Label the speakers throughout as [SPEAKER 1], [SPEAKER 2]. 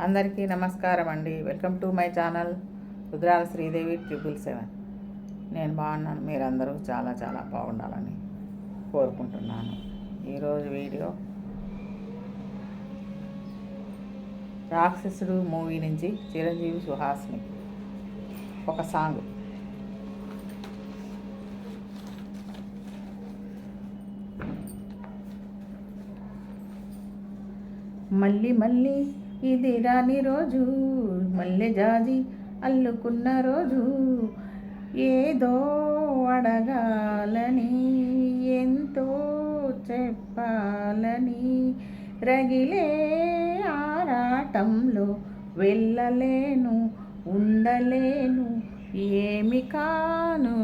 [SPEAKER 1] అందరికీ నమస్కారం అండి. Welcome to my channel Rudrala Sridevi 777. నేను బాగున్నాను, మీరందరూ చాలా చాలా బాగుండాలని కోరుకుంటున్నాను. ఈరోజు వీడియో రాక్షసుడు మూవీ నుంచి చిరంజీవి సుహాస్ని ఒక సాంగ్. మళ్ళీ మళ్ళీ ఇది రాని రోజు, మల్లె జాజి అల్లుకున్న రోజు, ఏదో అడగాలని ఎంతో చెప్పాలని రగిలే ఆరాటంలో వెళ్ళలేను, ఉండలేను, ఏమి కాను.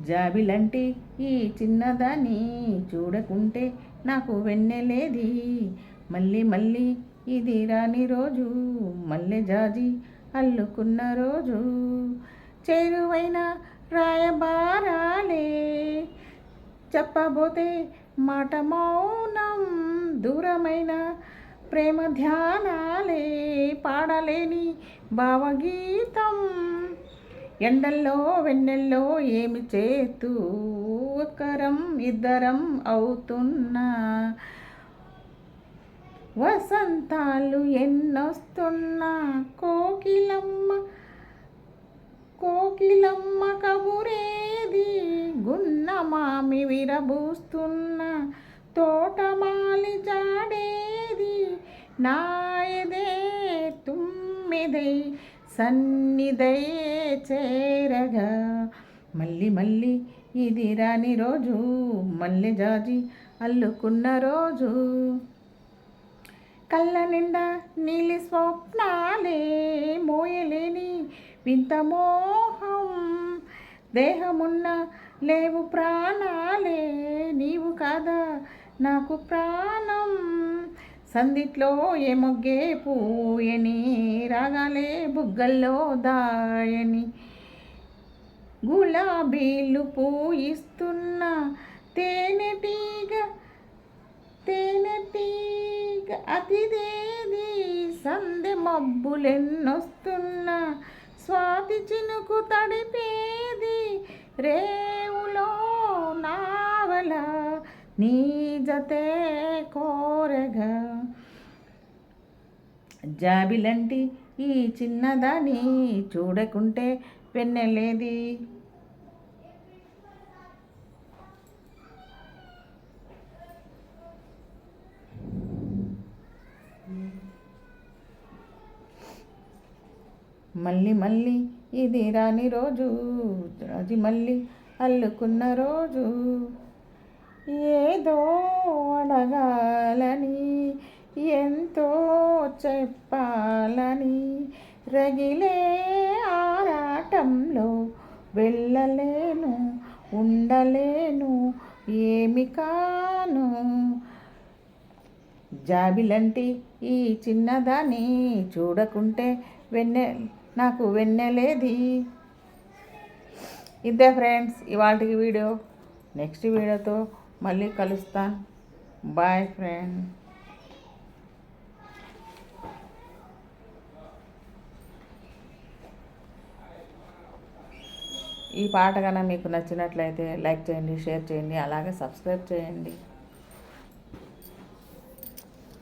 [SPEAKER 1] జాబిలంటే ఈ చిన్నదాన్ని చూడకుంటే నాకు వెన్నెలేది. మళ్ళీ మళ్ళీ ఇది రాని రోజు, మల్లె జాజి అల్లుకున్న రోజు, చేరువైన రాయబారాలే చెప్పబోతే మాట మౌనం, దూరమైన ప్రేమ ధ్యానాలే పాడలేని భావగీతం. ఎండల్లో వెన్నెల్లో ఏమి చేతూ ఒకరం ఇద్దరం అవుతున్నా, వసంతాలు ఎన్నొస్తున్నా, కోకిలమ్మ కోకిలమ్మ కబురేది, గున్నమామి విరబూస్తున్న తోటమాలి జాడేది, నాయదే తుమ్మిదై సన్నిధై చేరగా. మళ్ళీ మళ్ళీ ఇది రాని రోజు, మల్లె జాజి అల్లుకున్న రోజు, కళ్ళ నిండా నీలి స్వప్నాలే మోయలేని వింత మోహం, దేహమున్న లేవు ప్రాణాలే, నీవు కాదా నాకు ప్రాణం. సందిట్లో ఏ మొగ్గే పూయని, రాగాలే బుగ్గల్లో దాయని, గులాబీలు పూయిస్తున్న తేనెటీగ అతిదేది, సందె మబ్బులెన్నొస్తున్నా స్వాతి చినుకు తడిపేది, రేవులో నావల నీ జతే కోరగా. జాబిలంటి ఈ చిన్నదాన్ని చూడకుంటే వెన్నెలేది. మళ్ళీ మళ్ళీ ఇది రాని రోజు, అది మళ్ళీ అల్లుకున్న రోజు, ఏదో అడగాలని ఎంతో చెప్పాలని రగిలే ఆరాటంలో వెళ్ళలేను, ఉండలేను, ఏమి కాను. జాబిలంటి ఈ చిన్నదాన్ని చూడకుంటే నాకు వెన్నెలేది. ఇదే ఫ్రెండ్స్ ఇవాళకి వీడియో. నెక్స్ట్ వీడియోతో మళ్ళీ కలుస్తాను. Boy friend. ఈ పాట కనుక మీకు నచ్చినట్లయితే లైక్ చేయండి, షేర్ చేయండి, అలాగే సబ్స్క్రైబ్ చేయండి.